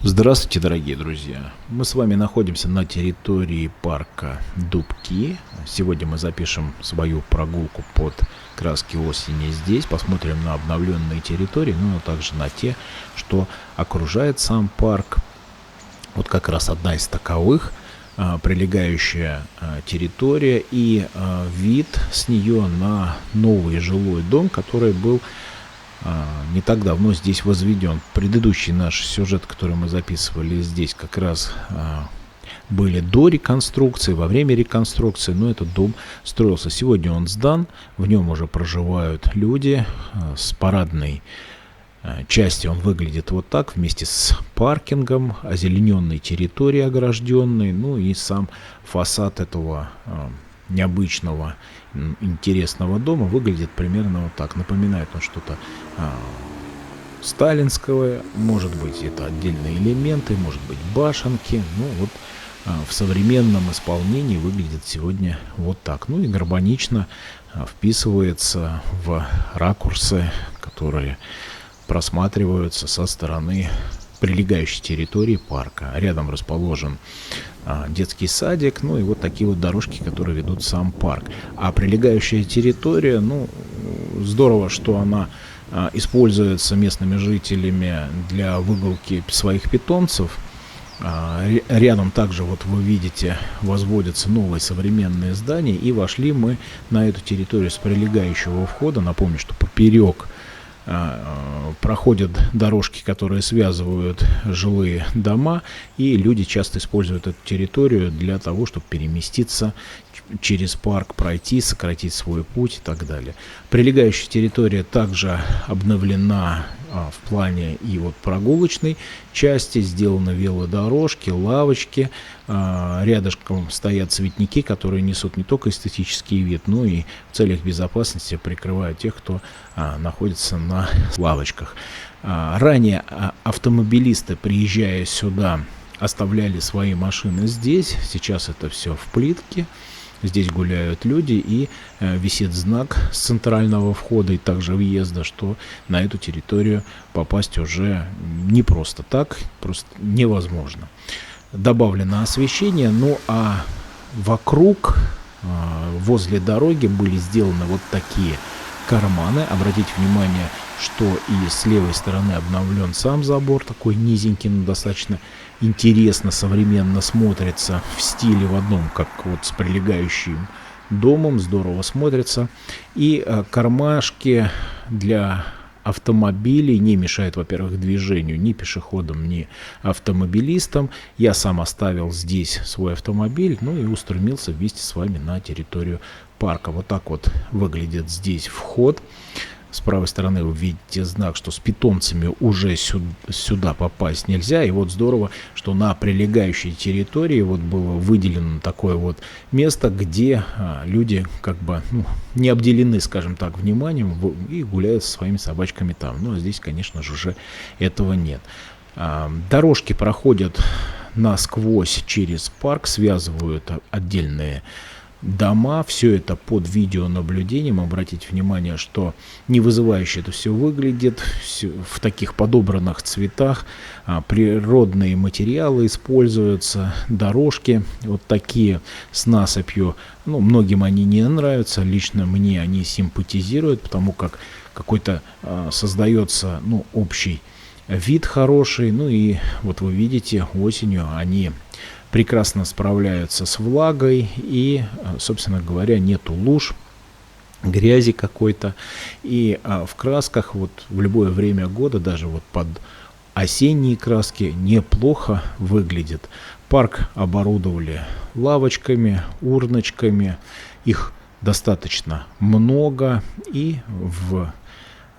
Здравствуйте, дорогие друзья! Мы с вами находимся на территории парка Дубки. Сегодня мы запишем свою прогулку под краски осени здесь, посмотрим на обновленные территории, ну а также на те, что окружает сам парк. Вот как раз одна из таковых, прилегающая территория и вид с нее на новый жилой дом, который был не так давно здесь возведен. Предыдущий наш сюжет, который мы записывали здесь, как раз были до реконструкции, во время реконструкции, но этот дом строился. Сегодня он сдан, в нем уже проживают люди. С парадной части он выглядит вот так, вместе с паркингом, озелененной территорией огражденной, ну и сам фасад этого необычного, интересного дома выглядит примерно вот так. Напоминает он что-то сталинское, может быть это отдельные элементы, может быть башенки. Ну вот в современном исполнении выглядит сегодня вот так. Ну и гармонично вписывается в ракурсы, которые просматриваются со стороны прилегающей территории парка. Рядом расположен детский садик, ну и вот такие вот дорожки, которые ведут в сам парк. А прилегающая территория, ну, здорово, что она используется местными жителями для выгулки своих питомцев. Рядом также, вот вы видите, возводятся новые современные здания, и вошли мы на эту территорию с прилегающего входа. Напомню, что поперек проходят дорожки, которые связывают жилые дома, и люди часто используют эту территорию для того, чтобы переместиться через парк, пройти, сократить свой путь и так далее. Прилегающая территория также обновлена в плане и вот прогулочной части, сделаны велодорожки, лавочки, рядышком стоят цветники, которые несут не только эстетический вид, но и в целях безопасности прикрывают тех, кто находится на лавочках. Ранее автомобилисты, приезжая сюда, оставляли свои машины здесь, сейчас это все в плитке. Здесь гуляют люди, и висит знак с центрального входа и также въезда, что на эту территорию попасть уже не просто так, просто невозможно. Добавлено освещение, ну а вокруг, возле дороги были сделаны вот такие карманы. Обратите внимание, что и с левой стороны обновлен сам забор, такой низенький, но достаточно интересно, современно смотрится, в стиле в одном, как вот с прилегающим домом, здорово смотрится. И кармашки для автомобилей не мешают, во-первых, движению ни пешеходам, ни автомобилистам. Я сам оставил здесь свой автомобиль, ну и устремился вместе с вами на территорию парка. Вот так вот выглядит здесь вход. С правой стороны вы видите знак, что с питомцами уже сюда попасть нельзя. И вот здорово, что на прилегающей территории вот было выделено такое вот место, где люди как бы не обделены, скажем так, вниманием и гуляют со своими собачками там. Но здесь, конечно же, уже этого нет. Дорожки проходят насквозь через парк, связывают отдельные дома, все это под видеонаблюдением. Обратите внимание, что не вызывающе это все выглядит, все в таких подобранных цветах, природные материалы используются, дорожки вот такие с насыпью. Ну, многим они не нравятся, лично мне они симпатизируют, потому как какой-то создается, общий вид хороший. Ну и вот вы видите, осенью они прекрасно справляются с влагой, и, собственно говоря, нету луж, грязи какой-то. И в красках вот в любое время года, даже вот под осенние краски, неплохо выглядит. Парк оборудовали лавочками, урночками, их достаточно много, и в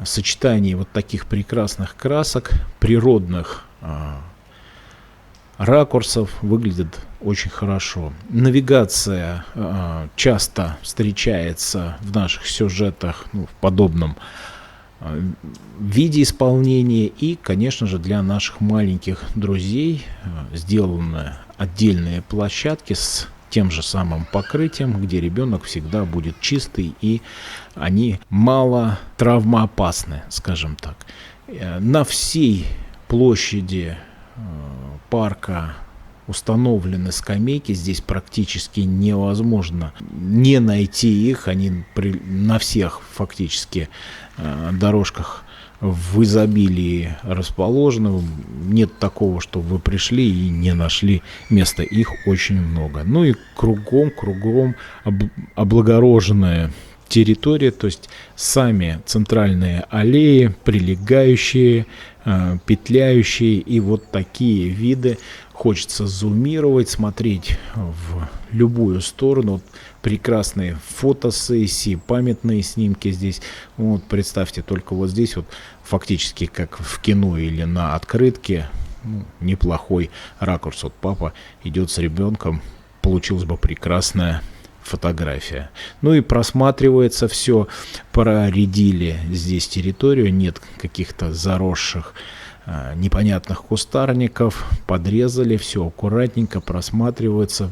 сочетании вот таких прекрасных красок, природных ракурсов, выглядит очень хорошо. Навигация часто встречается в наших сюжетах в подобном виде исполнения. И, конечно же, для наших маленьких друзей сделаны отдельные площадки с тем же самым покрытием, где ребенок всегда будет чистый, и они мало травмоопасны, скажем так. На всей площади парка установлены скамейки, здесь практически невозможно не найти их, они на всех фактически дорожках в изобилии расположены. Нет такого, чтобы вы пришли и не нашли места. Их очень много. Ну и кругом облагороженная территория, то есть сами центральные аллеи, прилегающие, петляющие, и вот такие виды. Хочется зумировать, смотреть в любую сторону. Вот прекрасные фотосессии, памятные снимки здесь. Вот представьте, только вот здесь вот фактически как в кино или на открытке, неплохой ракурс. Вот папа идет с ребенком, получилась бы прекрасная фотография. Ну и просматривается все, проредили здесь территорию, нет каких-то заросших непонятных кустарников, подрезали, все аккуратненько просматривается.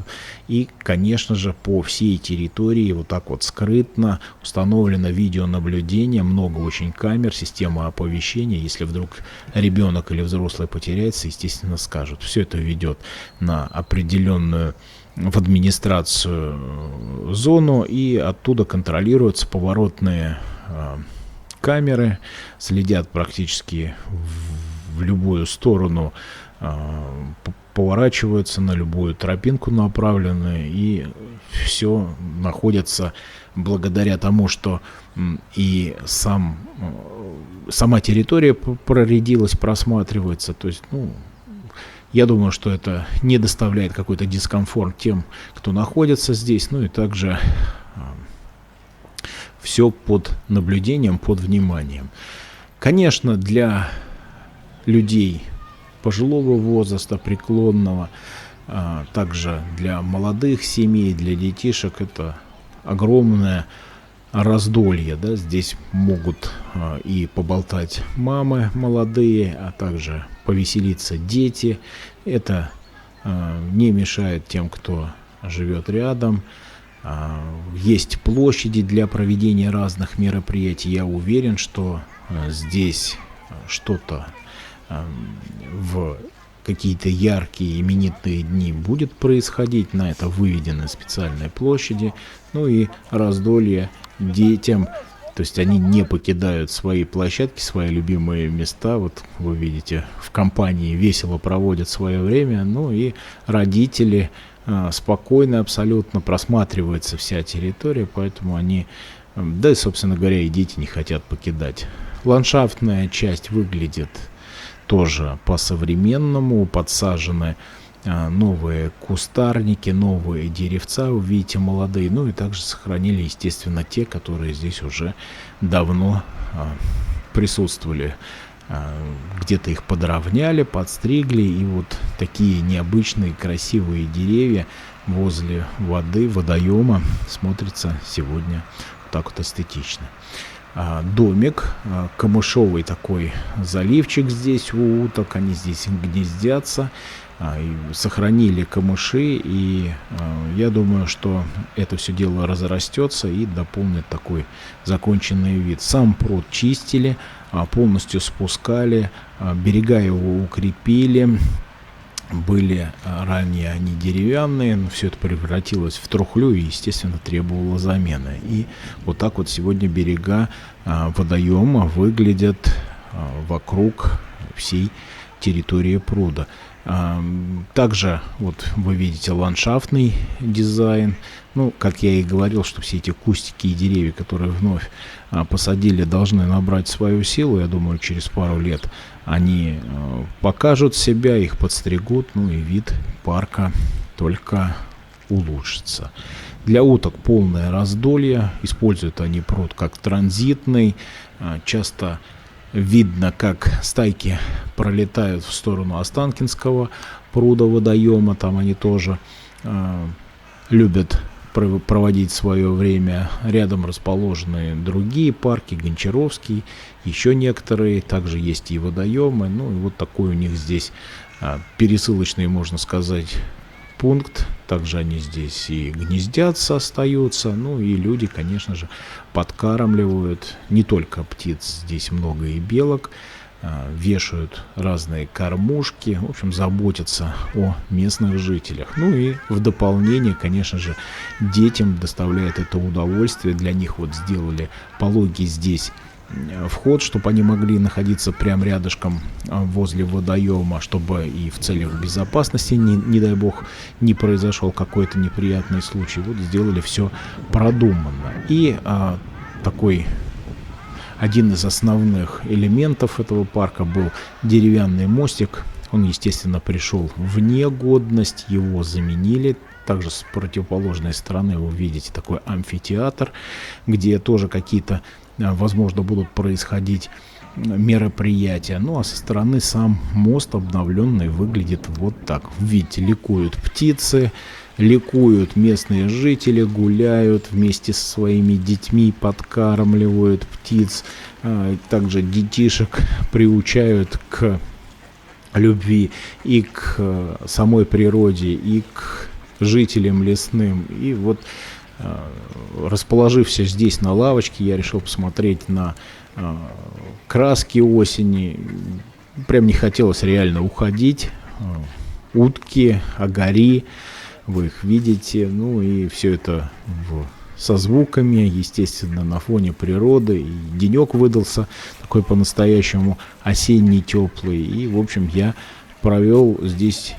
И, конечно же, по всей территории вот так вот скрытно установлено видеонаблюдение, много очень камер, система оповещения. Если вдруг ребенок или взрослый потеряется, естественно, скажут. Все это ведет на определенную в администрацию зону, и оттуда контролируются поворотные камеры, следят практически в любую сторону, поворачиваются, на любую тропинку направлены, и все находится благодаря тому, что и сама территория проредилась, просматривается. То есть, я думаю, что это не доставляет какой-то дискомфорт тем, кто находится здесь. Ну и также все под наблюдением, под вниманием. Конечно, для людей пожилого возраста, преклонного, также для молодых семей, для детишек это огромное раздолье. Да? Здесь могут и поболтать мамы молодые, а также повеселиться дети. Это не мешает тем, кто живет рядом. Есть площади для проведения разных мероприятий. Я уверен, что здесь что-то в какие-то яркие именитые дни будет происходить. На это выведены специальные площади. Ну и раздолье детям. То есть они не покидают свои площадки, свои любимые места. Вот вы видите, в компании весело проводят свое время. Ну и родители спокойно абсолютно просматривается вся территория, поэтому они, да и, собственно говоря, и дети не хотят покидать. Ландшафтная часть выглядит тоже по-современному, подсажены новые кустарники, новые деревца, вы видите, молодые, ну и также сохранили, естественно, те, которые здесь уже давно присутствовали. Где-то их подровняли, подстригли, и вот такие необычные красивые деревья возле воды, водоема смотрятся сегодня вот так вот эстетично. Домик, камышовый такой заливчик здесь у уток, они здесь гнездятся, сохранили камыши, и я думаю, что это все дело разрастется и дополнит такой законченный вид. Сам пруд чистили, полностью спускали, берега его укрепили. Были ранее они деревянные, но все это превратилось в трухлю и, естественно, требовало замены. И вот так вот сегодня берега водоема выглядят вокруг всей территории пруда. Также вот вы видите ландшафтный дизайн. Ну, как я и говорил, что все эти кустики и деревья, которые вновь посадили, должны набрать свою силу. Я думаю, через пару лет они покажут себя, их подстригут, ну и вид парка только улучшится. Для уток полное раздолье. Используют они пруд как транзитный. Часто видно, как стайки пролетают в сторону Останкинского пруда водоема. Там они тоже любят проводить свое время. Рядом расположены другие парки, Гончаровский, еще некоторые. Также есть и водоемы. Ну и вот такой у них здесь пересылочный, можно сказать, пункт. Также они здесь и гнездятся, остаются. Ну и люди, конечно же, подкармливают не только птиц. Здесь много и белок. вешают разные кормушки, в общем, заботятся о местных жителях. Ну и в дополнение, конечно же, детям доставляет это удовольствие. Для них вот сделали пологий здесь вход, чтобы они могли находиться прямо рядышком возле водоема, чтобы и в целях безопасности, не дай бог, не произошел какой-то неприятный случай. Вот сделали все продуманно. И такой один из основных элементов этого парка был деревянный мостик. Он, естественно, пришел в негодность, его заменили. Также с противоположной стороны вы видите такой амфитеатр, где тоже какие-то, возможно, будут происходить мероприятия. Ну а со стороны сам мост обновленный выглядит вот так. Видите, ликуют птицы, ликуют местные жители, гуляют вместе со своими детьми, подкармливают птиц. Также детишек приучают к любви и к самой природе, и к жителям лесным. И вот, расположившись здесь на лавочке, я решил посмотреть на краски осени. Прям не хотелось реально уходить. Утки, агари, вы их видите. Ну и все это со звуками, естественно, на фоне природы. И денек выдался такой по-настоящему осенний, теплый. И, в общем, я провел здесь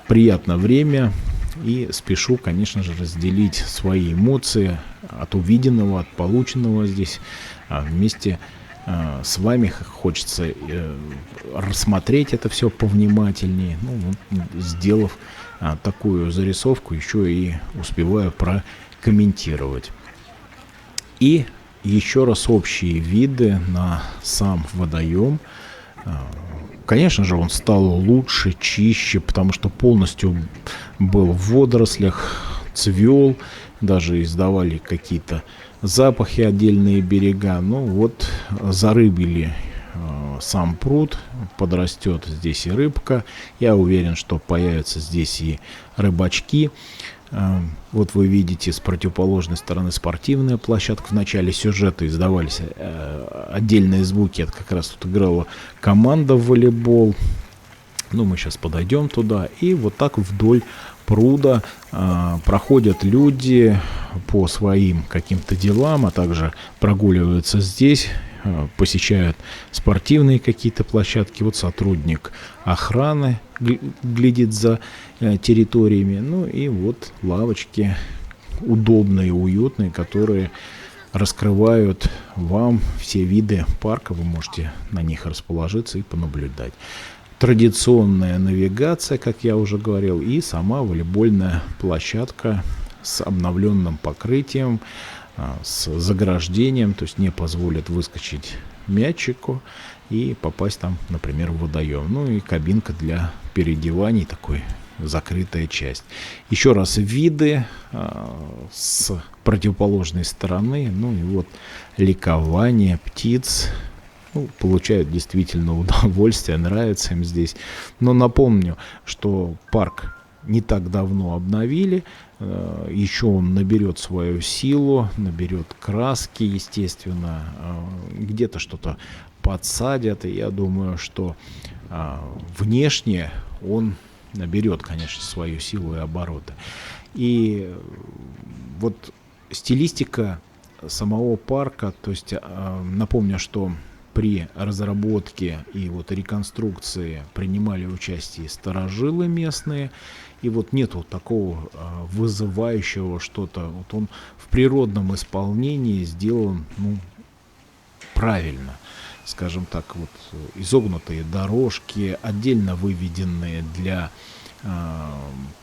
приятное время. И спешу, конечно же, разделить свои эмоции от увиденного, от полученного здесь вместе с вами. Хочется рассмотреть это все повнимательнее. Ну, вот, сделав такую зарисовку, еще и успеваю прокомментировать. И еще раз общие виды на сам водоем. Конечно же, он стал лучше, чище, потому что полностью был в водорослях, цвел, даже издавали какие-то запахи отдельные берега. Ну вот, зарыбили сам пруд, подрастет здесь и рыбка. Я уверен, что появятся здесь и рыбачки. Вот вы видите с противоположной стороны спортивная площадка. В начале сюжета издавались отдельные звуки. Это как раз тут играла команда в волейбол. Ну, мы сейчас подойдем туда. И вот так вдоль пруда проходят люди по своим каким-то делам, а также прогуливаются здесь, посещают спортивные какие-то площадки. Вот сотрудник охраны глядит за территориями. Ну и вот лавочки удобные, уютные, которые раскрывают вам все виды парка. Вы можете на них расположиться и понаблюдать. Традиционная навигация, как я уже говорил, и сама волейбольная площадка с обновленным покрытием, с заграждением, то есть не позволят выскочить мячику и попасть там, например, в водоем. Ну и кабинка для переодеваний, такой закрытая часть. Еще раз виды с противоположной стороны. Ну и вот ликование птиц. Ну, получают действительно удовольствие, нравится им здесь. Но напомню, что парк не так давно обновили. Еще он наберет свою силу, наберет краски, естественно. Где-то что-то подсадят. И я думаю, что внешне он наберет, конечно, свою силу и обороты. И вот стилистика самого парка, то есть напомню, что при разработке и вот реконструкции принимали участие старожилы местные, и вот нету такого вызывающего что-то. Вот он в природном исполнении сделан, ну, правильно, скажем так, вот изогнутые дорожки, отдельно выведенные для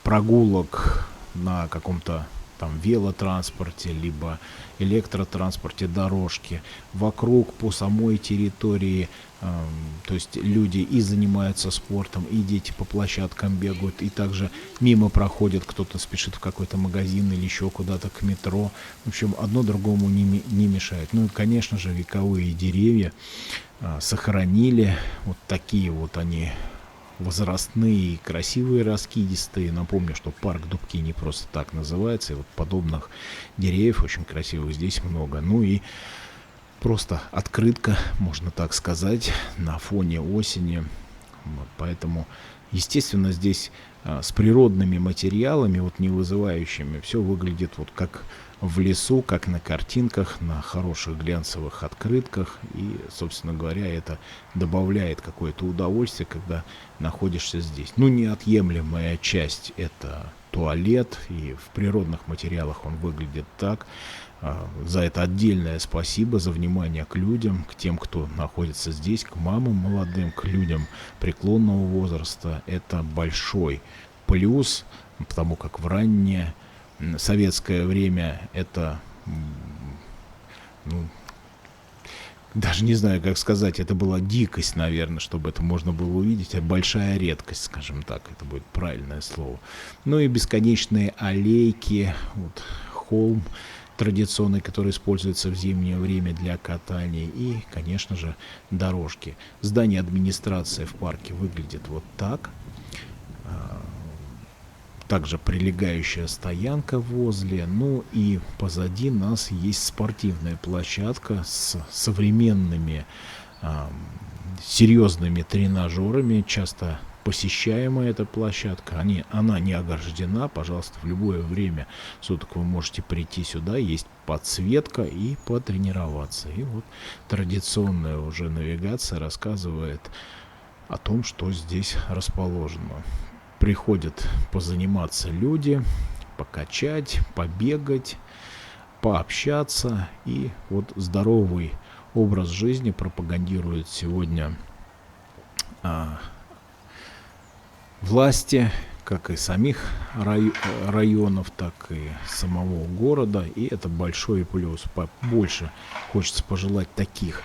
прогулок на каком-то там велотранспорте, либо электротранспорте дорожки, вокруг по самой территории, то есть люди и занимаются спортом, и дети по площадкам бегают, и также мимо проходят, кто-то спешит в какой-то магазин или еще куда-то к метро. В общем, одно другому не мешает. Ну и, конечно же, вековые деревья сохранили, вот такие вот они возрастные, красивые, раскидистые. Напомню, что парк Дубки не просто так называется, и вот подобных деревьев очень красивых здесь много. Ну и просто открытка, можно так сказать, на фоне осени. Вот, поэтому, естественно, здесь с природными материалами, вот не вызывающими, все выглядит вот как в лесу, как на картинках, на хороших глянцевых открытках. И, собственно говоря, это добавляет какое-то удовольствие, когда находишься здесь. Ну, неотъемлемая часть — это туалет, и в природных материалах он выглядит так. За это отдельное спасибо, за внимание к людям, к тем, кто находится здесь, к мамам молодым, к людям преклонного возраста. Это большой плюс, потому как в раннее советское время это, ну, даже не знаю, как сказать, это была дикость, наверное, чтобы это можно было увидеть, а большая редкость, скажем так, это будет правильное слово. Ну и бесконечные аллейки, вот, холм традиционный, который используется в зимнее время для катания, и, конечно же, дорожки. Здание администрации в парке выглядит вот так. Также прилегающая стоянка возле. Ну и позади нас есть спортивная площадка с современными серьезными тренажерами, часто посещаемая эта площадка. Она не ограждена, пожалуйста, в любое время суток вы можете прийти сюда, есть подсветка и потренироваться. И вот традиционная уже навигация рассказывает о том, что здесь расположено. Приходят позаниматься люди, покачать, побегать, пообщаться. И вот здоровый образ жизни пропагандирует сегодня власти, как и самих районов, так и самого города. И это большой плюс. Побольше хочется пожелать таких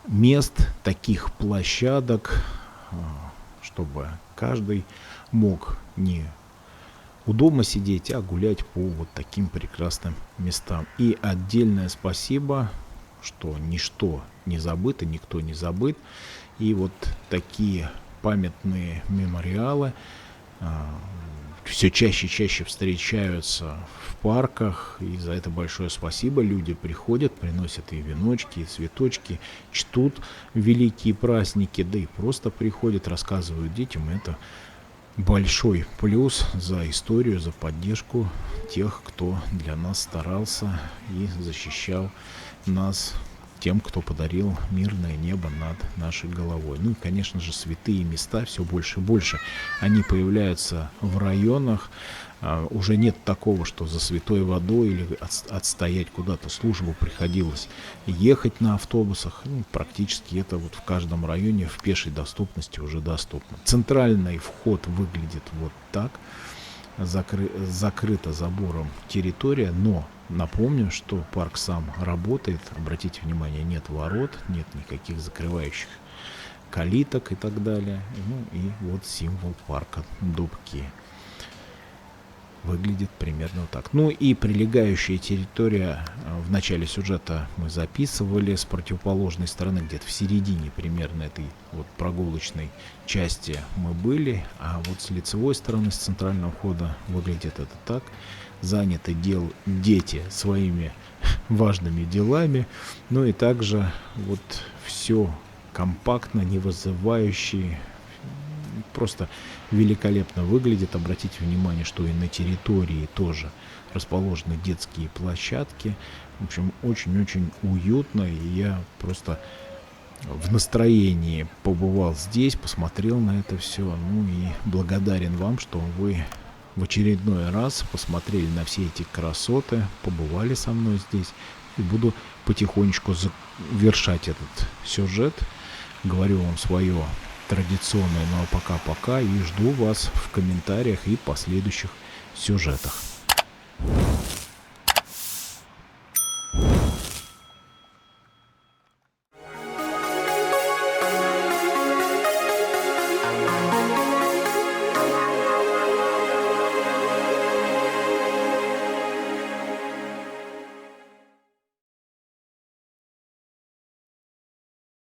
мест, таких площадок, чтобы каждый мог не у дома сидеть, а гулять по вот таким прекрасным местам. И отдельное спасибо, что ничто не забыто, никто не забыт. И вот такие памятные мемориалы все чаще и чаще встречаются в парках, и за это большое спасибо. Люди приходят, приносят и веночки, и цветочки, чтут великие праздники, да и просто приходят, рассказывают детям. Это большой плюс за историю, за поддержку тех, кто для нас старался и защищал нас, тем, кто подарил мирное небо над нашей головой. Ну и, конечно же, святые места все больше и больше. Они появляются в районах. Уже нет такого, что за святой водой или отстоять куда-то службу приходилось ехать на автобусах. Ну, практически это вот в каждом районе в пешей доступности уже доступно. Центральный вход выглядит вот так. Закрыта забором территория, но напомню, что парк сам работает. Обратите внимание, нет ворот, нет никаких закрывающих калиток и так далее. Ну и вот символ парка — дубки. Выглядит примерно вот так. Ну и прилегающая территория, в начале сюжета мы записывали, с противоположной стороны, где-то в середине примерно этой вот прогулочной части мы были, а вот с лицевой стороны, с центрального входа, выглядит это так. Заняты дети своими важными делами, ну и также вот все компактно, не вызывающие, просто великолепно выглядит. Обратите внимание, что и на территории тоже расположены детские площадки. В общем, очень-очень уютно, и я просто в настроении побывал здесь, посмотрел на это все. Ну и благодарен вам, что вы в очередной раз посмотрели на все эти красоты, побывали со мной здесь. И буду потихонечку завершать этот сюжет. Говорю вам свое традиционное, ну а пока-пока, и жду вас в комментариях и последующих сюжетах.